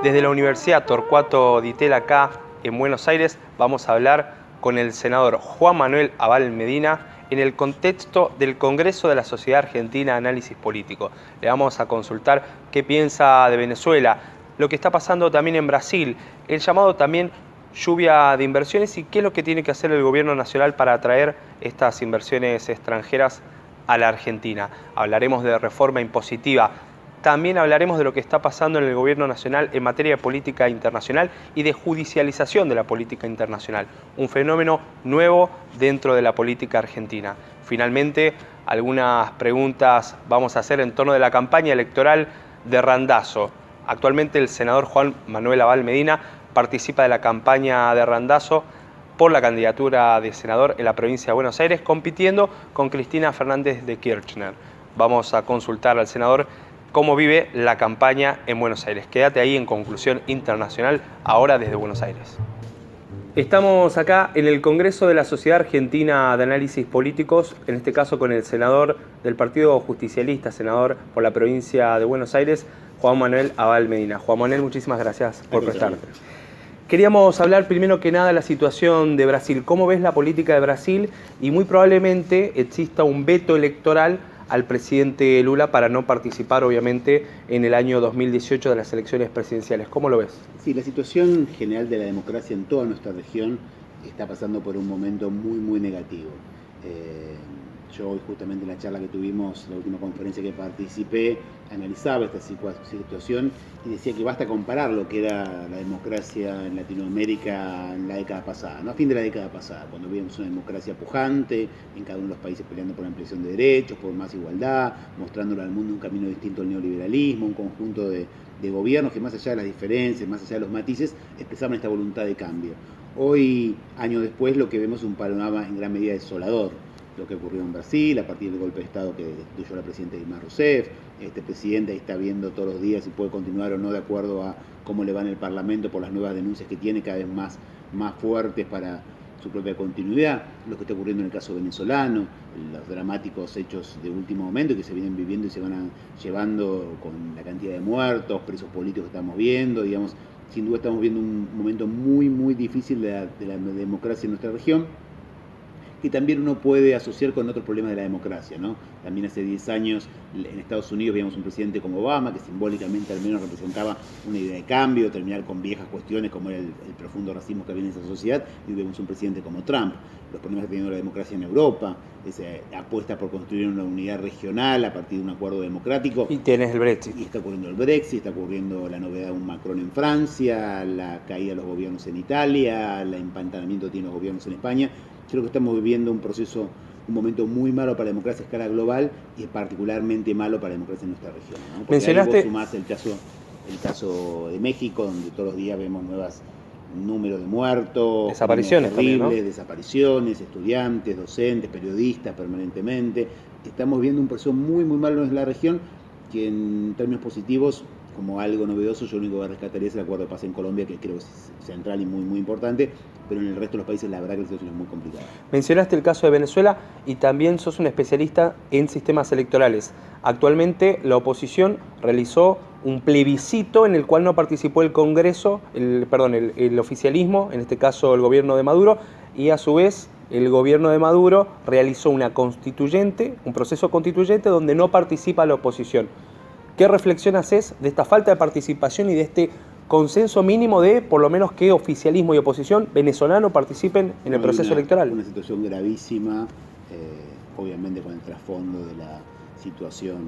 Desde la Universidad Torcuato Di Tella, acá en Buenos Aires, vamos a hablar con el senador Juan Manuel Abal Medina en el contexto del Congreso de la Sociedad Argentina de Análisis Político. Le vamos a consultar qué piensa de Venezuela, lo que está pasando también en Brasil, el llamado también lluvia de inversiones y qué es lo que tiene que hacer el gobierno nacional para atraer estas inversiones extranjeras a la Argentina. Hablaremos de reforma impositiva. También hablaremos de lo que está pasando en el gobierno nacional en materia de política internacional y de judicialización de la política internacional, un fenómeno nuevo dentro de la política argentina. Finalmente, algunas preguntas vamos a hacer en torno de la campaña electoral de Randazzo. Actualmente el senador Juan Manuel Abal Medina participa de la campaña de Randazzo por la candidatura de senador en la provincia de Buenos Aires, compitiendo con Cristina Fernández de Kirchner. Vamos a consultar al senador cómo vive la campaña en Buenos Aires. Quédate ahí en Conclusión Internacional, ahora desde Buenos Aires. Estamos acá en el Congreso de la Sociedad Argentina de Análisis Políticos, en este caso con el senador del Partido Justicialista, senador por la provincia de Buenos Aires, Juan Manuel Abal Medina. Juan Manuel, muchísimas gracias por prestarte. Queríamos hablar primero que nada de la situación de Brasil. ¿Cómo ves la política de Brasil? Y muy probablemente exista un veto electoral al presidente Lula para no participar, obviamente, en el año 2018 de las elecciones presidenciales. ¿Cómo lo ves? Sí, la situación general de la democracia en toda nuestra región está pasando por un momento muy negativo. Yo hoy, justamente en la charla que tuvimos, la última conferencia que participé, analizaba esta situación y decía que basta comparar lo que era la democracia en Latinoamérica en la década pasada, ¿no? A fin de la década pasada, cuando vimos una democracia pujante, en cada uno de los países peleando por la ampliación de derechos, por más igualdad, mostrándole al mundo un camino distinto al neoliberalismo, un conjunto de gobiernos que más allá de las diferencias, más allá de los matices, expresaban esta voluntad de cambio. Hoy, años después, lo que vemos es un panorama en gran medida desolador. Lo que ocurrió en Brasil a partir del golpe de Estado que destruyó la presidenta Dilma Rousseff. Este presidente ahí está viendo todos los días si puede continuar o no de acuerdo a cómo le va en el Parlamento por las nuevas denuncias que tiene, cada vez más fuertes para su propia continuidad. Lo que está ocurriendo en el caso venezolano, los dramáticos hechos de último momento que se vienen viviendo y se van llevando con la cantidad de muertos, presos políticos que estamos viendo, digamos, sin duda estamos viendo un momento muy difícil de la democracia en nuestra región, que también uno puede asociar con otros problemas de la democracia, ¿no? También hace 10 años en Estados Unidos veíamos un presidente como Obama, que simbólicamente al menos representaba una idea de cambio, terminar con viejas cuestiones como era el profundo racismo que había en esa sociedad, y vemos un presidente como Trump. Los problemas que ha tenido la democracia en Europa, esa apuesta por construir una unidad regional a partir de un acuerdo democrático. Y tienes el Brexit. Y está ocurriendo el Brexit, está ocurriendo la novedad de un Macron en Francia, la caída de los gobiernos en Italia, el empantanamiento que tienen los gobiernos en España. Creo que estamos viviendo un momento muy malo para la democracia a escala global y particularmente malo para la democracia en nuestra región, ¿no? Porque mencionaste ahí vos sumás el caso de México, donde todos los días vemos nuevos números de muertos, desapariciones terribles, también, ¿no? desapariciones, estudiantes, docentes, periodistas permanentemente. Estamos viendo un proceso muy malo en la región que en términos positivos, como algo novedoso, yo lo único que rescataría es el acuerdo de paz en Colombia, que creo que es central y muy importante, pero en el resto de los países la verdad que la situación es muy complicada. Mencionaste el caso de Venezuela y también sos un especialista en sistemas electorales. Actualmente la oposición realizó un plebiscito en el cual no participó el Congreso, el oficialismo, en este caso el gobierno de Maduro, y a su vez el gobierno de Maduro realizó un proceso constituyente donde no participa la oposición. ¿Qué reflexión haces de esta falta de participación y de este consenso mínimo de, por lo menos, que oficialismo y oposición venezolano participen en el proceso electoral? Una situación gravísima, obviamente con el trasfondo de la situación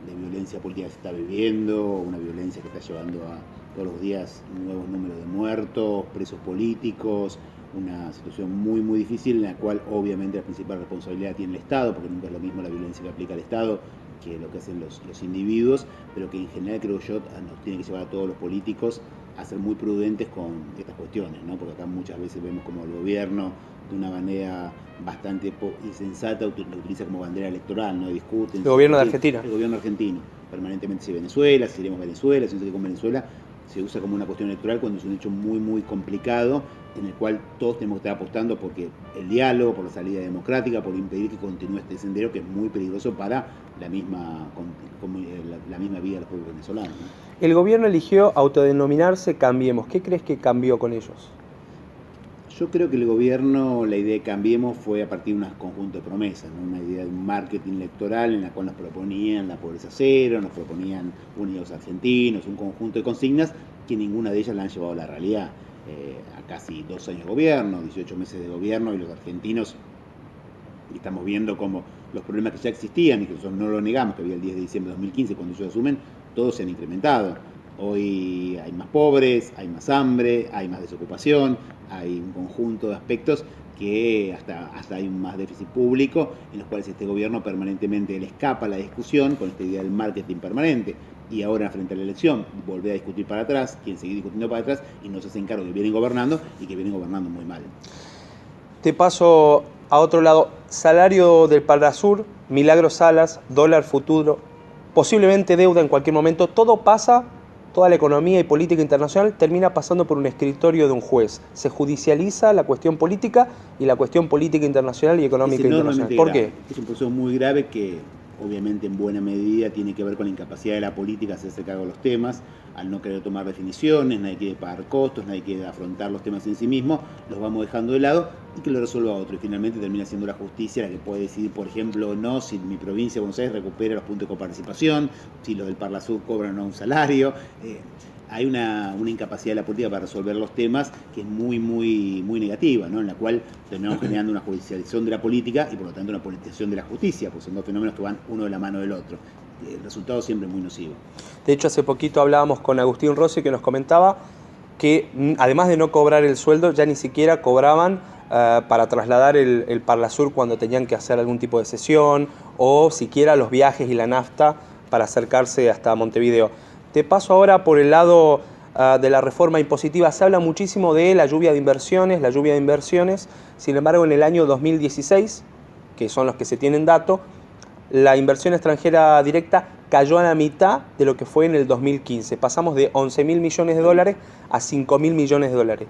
de violencia política que se está viviendo, una violencia que está llevando a todos los días nuevos números de muertos, presos políticos, una situación muy difícil en la cual obviamente la principal responsabilidad tiene el Estado, porque nunca es lo mismo la violencia que aplica el Estado que lo que hacen los individuos, pero que en general creo yo nos tiene que llevar a todos los políticos a ser muy prudentes con estas cuestiones, ¿no? Porque acá muchas veces vemos como el gobierno de una manera bastante insensata lo utiliza como bandera electoral, ¿no? Discuten. El gobierno de Argentina. El gobierno argentino. Permanentemente si Venezuela, si queremos Venezuela, si no sé qué con Venezuela. se usa como una cuestión electoral cuando es un hecho muy, muy complicado, en el cual todos tenemos que estar apostando porque el diálogo, por la salida democrática, por impedir que continúe este sendero que es muy peligroso para la misma vida de los pueblos venezolanos, ¿no? El gobierno eligió autodenominarse Cambiemos. ¿Qué crees que cambió con ellos? Yo creo que el gobierno, la idea de Cambiemos fue a partir de un conjunto de promesas, ¿no? Una idea de un marketing electoral en la cual nos proponían la pobreza cero, nos proponían unidos argentinos, un conjunto de consignas que ninguna de ellas la han llevado a la realidad. A casi 2 años de gobierno, 18 meses de gobierno, y los argentinos estamos viendo como los problemas que ya existían, y que nosotros no lo negamos, que había el 10 de diciembre de 2015 cuando ellos asumen, todos se han incrementado. Hoy hay más pobres, hay más hambre, hay más desocupación, hay un conjunto de aspectos que hasta hay más déficit público, en los cuales este gobierno permanentemente le escapa a la discusión con esta idea del marketing permanente. Y ahora, frente a la elección, volver a discutir para atrás, quieren seguir discutiendo para atrás y no se hacen cargo que vienen gobernando y que vienen gobernando muy mal. Te paso a otro lado. Salario del Parlasur, Milagro Salas, dólar futuro, posiblemente deuda en cualquier momento. Todo pasa, toda la economía y política internacional termina pasando por un escritorio de un juez. Se judicializa la cuestión política y la cuestión política internacional y económica internacional. ¿Por qué? Es un proceso muy grave que obviamente en buena medida tiene que ver con la incapacidad de la política de hacerse cargo de los temas, al no querer tomar definiciones, nadie quiere pagar costos, nadie quiere afrontar los temas en sí mismo, los vamos dejando de lado y que lo resuelva otro. Y finalmente termina siendo la justicia la que puede decidir, por ejemplo, no si mi provincia de Buenos Aires recupera los puntos de coparticipación, si los del Parlasur cobran o no un salario. Hay una incapacidad de la política para resolver los temas que es muy, muy, muy negativa, ¿no? En la cual terminamos generando una judicialización de la política y por lo tanto una politización de la justicia, porque son dos fenómenos que van uno de la mano del otro. El resultado siempre es muy nocivo. De hecho, hace poquito hablábamos con Agustín Rossi, que nos comentaba que además de no cobrar el sueldo, ya ni siquiera cobraban para trasladar el Parlasur cuando tenían que hacer algún tipo de sesión, o siquiera los viajes y la nafta para acercarse hasta Montevideo. Te paso ahora por el lado de la reforma impositiva. Se habla muchísimo de la lluvia de inversiones, sin embargo en el año 2016, que son los que se tienen dato, la inversión extranjera directa cayó a la mitad de lo que fue en el 2015. Pasamos de 11.000 millones de dólares a 5.000 millones de dólares.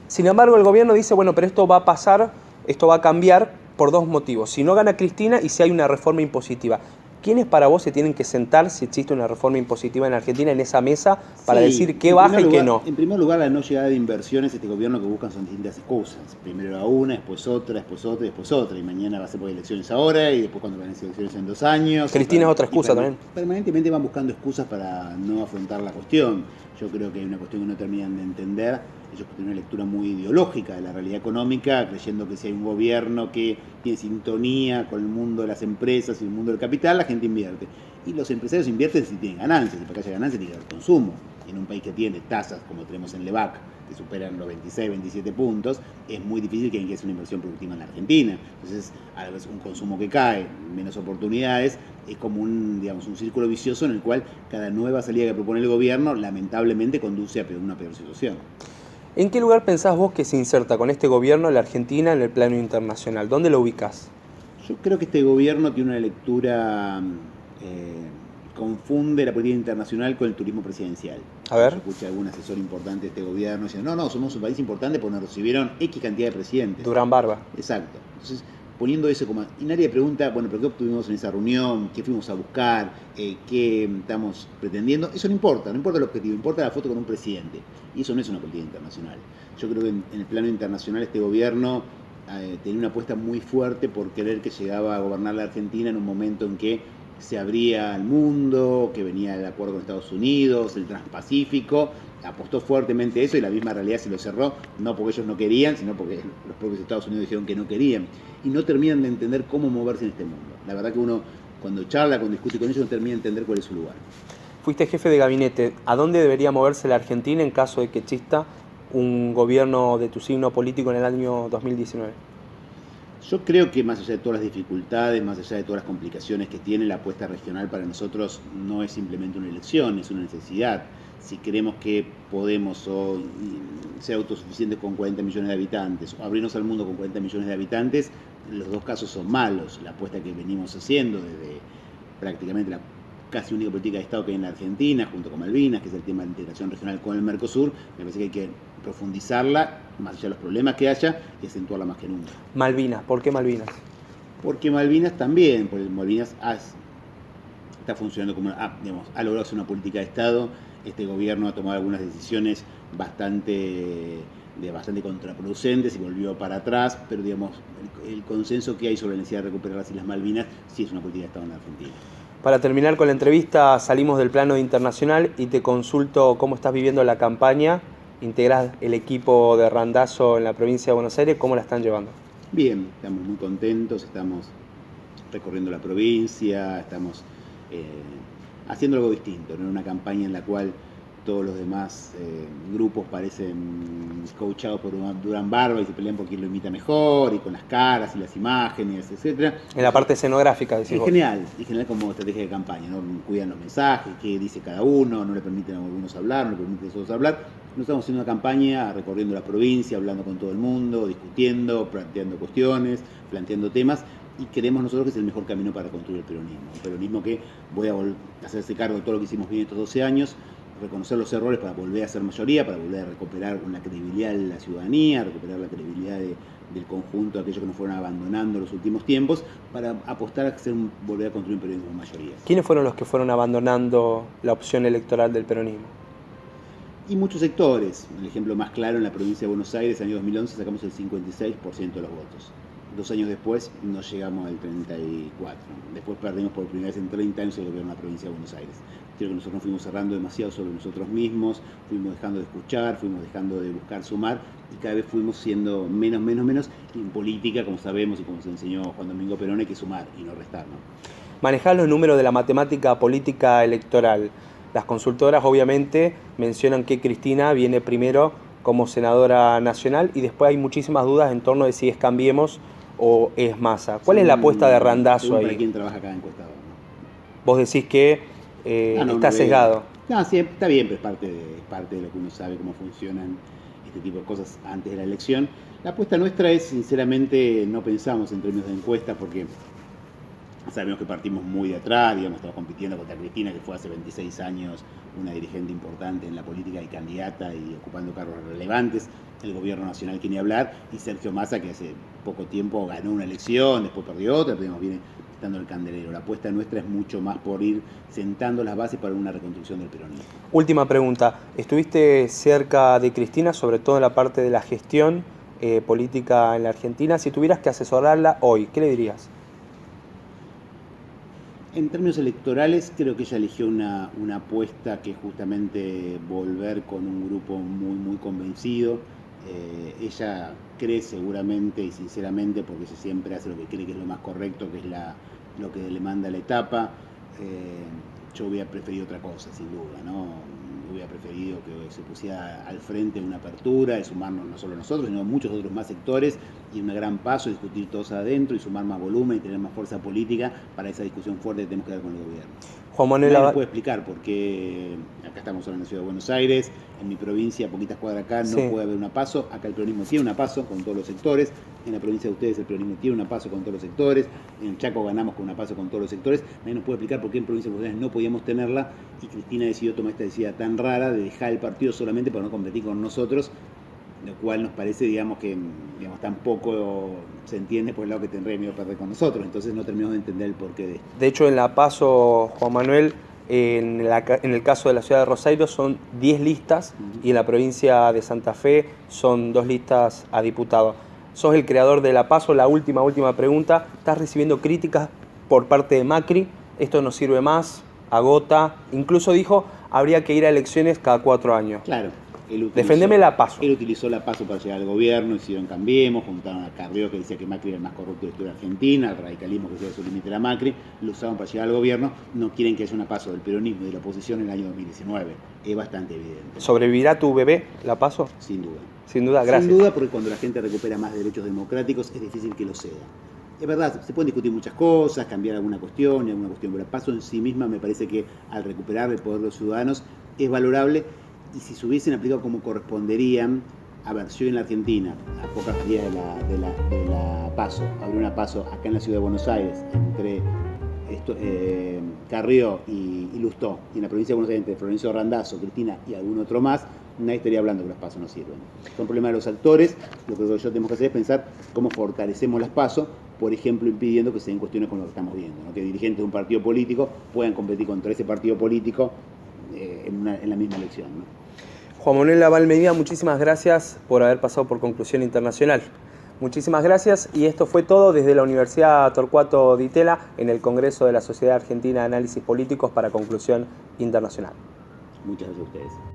Sin embargo, el gobierno dice, bueno, pero esto va a pasar, esto va a cambiar por 2 motivos. Si no gana Cristina y si hay una reforma impositiva. ¿Quiénes para vos se tienen que sentar si existe una reforma impositiva en Argentina en esa mesa para decir qué baja y qué no? En primer lugar, la no llegada de inversiones, este gobierno que buscan son distintas excusas. Primero a una, después otra, después otra, después otra. Y mañana va a ser por elecciones ahora y después cuando van a ser elecciones en 2 años. Cristina es otra excusa también. Permanentemente van buscando excusas para no afrontar la cuestión. Yo creo que hay una cuestión que no terminan de entender. Ellos tienen una lectura muy ideológica de la realidad económica, creyendo que si hay un gobierno que tiene sintonía con el mundo de las empresas y el mundo del capital, la gente invierte. Y los empresarios invierten si tienen ganancias, y para que haya ganancias tiene que haber consumo. En un país que tiene tasas, como tenemos en Levac, que superan los 26, 27 puntos, es muy difícil que alguien quiera hacer una inversión productiva en la Argentina. Entonces, a la vez un consumo que cae, menos oportunidades, es como un círculo vicioso en el cual cada nueva salida que propone el gobierno, lamentablemente, conduce a una peor situación. ¿En qué lugar pensás vos que se inserta con este gobierno la Argentina en el plano internacional? ¿Dónde lo ubicás? Yo creo que este gobierno tiene una lectura, confunde la política internacional con el turismo presidencial. A ver. Yo escuché a algún asesor importante de este gobierno diciendo, no, somos un país importante porque nos recibieron X cantidad de presidentes. Durán Barba. Exacto. Entonces, poniendo eso como... Y nadie pregunta, bueno, ¿pero qué obtuvimos en esa reunión? ¿Qué fuimos a buscar? ¿Qué estamos pretendiendo? Eso no importa el objetivo, importa la foto con un presidente. Y eso no es una política internacional. Yo creo que en el plano internacional este gobierno tenía una apuesta muy fuerte por querer que llegaba a gobernar la Argentina en un momento en que se abría al mundo, que venía el acuerdo con Estados Unidos, el Transpacífico, apostó fuertemente a eso y la misma realidad se lo cerró, no porque ellos no querían, sino porque los propios Estados Unidos dijeron que no querían. Y no terminan de entender cómo moverse en este mundo. La verdad que uno, cuando charla, cuando discute con ellos, no termina de entender cuál es su lugar. Fuiste jefe de gabinete. ¿A dónde debería moverse la Argentina en caso de que exista un gobierno de tu signo político en el año 2019? Yo creo que más allá de todas las dificultades, más allá de todas las complicaciones que tiene, la apuesta regional para nosotros no es simplemente una elección, es una necesidad. Si queremos que podemos ser autosuficientes con 40 millones de habitantes o abrirnos al mundo con 40 millones de habitantes, los 2 casos son malos. La apuesta que venimos haciendo desde prácticamente la casi única política de Estado que hay en la Argentina, junto con Malvinas, que es el tema de la integración regional con el Mercosur. Me parece que hay que profundizarla, más allá de los problemas que haya, y acentuarla más que nunca. Malvinas, ¿por qué Malvinas? Porque Malvinas también, porque Malvinas está funcionando como, ha logrado hacer una política de Estado. Este gobierno ha tomado algunas decisiones bastante contraproducentes y volvió para atrás, pero digamos, el consenso que hay sobre la necesidad de recuperar las Islas Malvinas sí es una política de Estado en la Argentina. Para terminar con la entrevista, salimos del plano internacional y te consulto cómo estás viviendo la campaña. Integrás el equipo de Randazzo en la provincia de Buenos Aires, ¿cómo la están llevando? Bien, estamos muy contentos, estamos recorriendo la provincia, estamos haciendo algo distinto, ¿no? Una campaña en la cual todos los demás grupos parecen coachados por Durán Barba y se pelean por quién lo imita mejor, y con las caras y las imágenes, etc. En la parte escenográfica, decís vos. En general como estrategia de campaña, ¿no? Cuidan los mensajes, qué dice cada uno, no le permiten a algunos hablar, no le permiten a otros hablar. Nosotros estamos haciendo una campaña recorriendo la provincia, hablando con todo el mundo, discutiendo, planteando cuestiones, planteando temas, y creemos nosotros que es el mejor camino para construir el peronismo. Un peronismo que voy a hacerse cargo de todo lo que hicimos bien estos 12 años, reconocer los errores para volver a ser mayoría, para volver a recuperar la credibilidad de la ciudadanía, recuperar la credibilidad del conjunto de aquellos que nos fueron abandonando en los últimos tiempos, para apostar a volver a construir un peronismo de mayorías. ¿Quiénes fueron los que fueron abandonando la opción electoral del peronismo? Y muchos sectores. El ejemplo más claro, en la provincia de Buenos Aires, en el año 2011 sacamos el 56% de los votos. 2 años después no llegamos al 34%. Después perdimos por primera vez en 30 años el gobierno de la provincia de Buenos Aires. Creo que nosotros nos fuimos cerrando demasiado sobre nosotros mismos, fuimos dejando de escuchar, fuimos dejando de buscar sumar, y cada vez fuimos siendo menos. Y en política, como sabemos y como se enseñó Juan Domingo Perón, hay que sumar y no restar, ¿no? Manejás los números de la matemática política electoral. Las consultoras obviamente mencionan que Cristina viene primero como senadora nacional y después hay muchísimas dudas en torno de si es Cambiemos o es Massa. ¿Cuál es la apuesta de Randazzo ahí? ¿Para quién trabaja cada encuestador, ¿no? Vos decís que está sesgado. No, sí, está bien, pero es parte de lo que uno sabe cómo funcionan este tipo de cosas antes de la elección. La apuesta nuestra es, sinceramente, no pensamos en términos de encuestas porque sabemos que partimos muy de atrás, digamos, estamos compitiendo contra Cristina, que fue hace 26 años una dirigente importante en la política y candidata y ocupando cargos relevantes. El gobierno nacional quiere hablar, y Sergio Massa, que hace poco tiempo ganó una elección, después perdió otra, pero viene estando el candelero. La apuesta nuestra es mucho más por ir sentando las bases para una reconstrucción del peronismo. Última pregunta. ¿Estuviste cerca de Cristina, sobre todo en la parte de la gestión política en la Argentina? Si tuvieras que asesorarla hoy, ¿qué le dirías? En términos electorales, creo que ella eligió una apuesta que es justamente volver con un grupo muy convencido. Ella cree seguramente y sinceramente, porque ella siempre hace lo que cree que es lo más correcto, que es lo que le manda la etapa. Yo hubiera preferido otra cosa, sin duda, ¿no? Hubiera preferido que se pusiera al frente una apertura, de sumarnos no solo nosotros, sino muchos otros más sectores, y un gran paso, discutir todos adentro y sumar más volumen y tener más fuerza política para esa discusión fuerte que tenemos que dar con el gobierno. Juan Manuel Nadie puede explicar por qué acá estamos en la ciudad de Buenos Aires, en mi provincia, poquitas cuadras acá, no puede haber una PASO. Acá el peronismo tiene una PASO con todos los sectores. En la provincia de ustedes el peronismo tiene una PASO con todos los sectores. En el Chaco ganamos con una PASO con todos los sectores. Nadie nos puede explicar por qué en provincia de Buenos Aires no podíamos tenerla, y Cristina decidió tomar esta decisión tan rara de dejar el partido solamente para no competir con nosotros, lo cual nos parece, digamos, que tampoco se entiende por el lado que tendría miedo a perder con nosotros. Entonces no terminamos de entender el porqué de esto. De hecho, en la PASO, Juan Manuel, en el caso de la ciudad de Rosario son 10 listas y en la provincia de Santa Fe son 2 listas a diputado. Sos el creador de la PASO. La última pregunta. ¿Estás recibiendo críticas por parte de Macri? ¿Esto no sirve más? ¿Agota? Incluso dijo, habría que ir a elecciones cada 4 años. Claro. Defendeme la PASO. Él utilizó la PASO para llegar al gobierno, hicieron Cambiemos, juntaron a Carrió, que decía que Macri era el más corrupto de la historia argentina, al radicalismo, que decía que su límite era Macri, lo usaron para llegar al gobierno. No quieren que haya una PASO del peronismo y de la oposición en el año 2019. Es bastante evidente. ¿Sobrevivirá tu bebé la PASO? Sin duda. Sin duda, gracias. Sin duda, porque cuando la gente recupera más derechos democráticos es difícil que lo ceda. Es verdad, se pueden discutir muchas cosas, cambiar alguna cuestión, pero la PASO en sí misma me parece que al recuperar el poder de los ciudadanos es valorable. Y si se hubiesen aplicado como corresponderían, a ver, yo en la Argentina, a pocas días de la PASO, abrí una PASO acá en la ciudad de Buenos Aires, entre Carrió y Lustó, y en la provincia de Buenos Aires entre Florencio Randazzo, Cristina y algún otro más, nadie estaría hablando que los PASO no sirven. Son problemas de los actores. Lo que yo tenemos que hacer es pensar cómo fortalecemos las PASO, por ejemplo, impidiendo que se den cuestiones como lo que estamos viendo, ¿no? Que dirigentes de un partido político puedan competir contra ese partido político en la misma elección, ¿no? Juan Manuel Abal Medina, muchísimas gracias por haber pasado por Conclusión Internacional. Muchísimas gracias, y esto fue todo desde la Universidad Torcuato Di Tella en el Congreso de la Sociedad Argentina de Análisis Políticos para Conclusión Internacional. Muchas gracias a ustedes.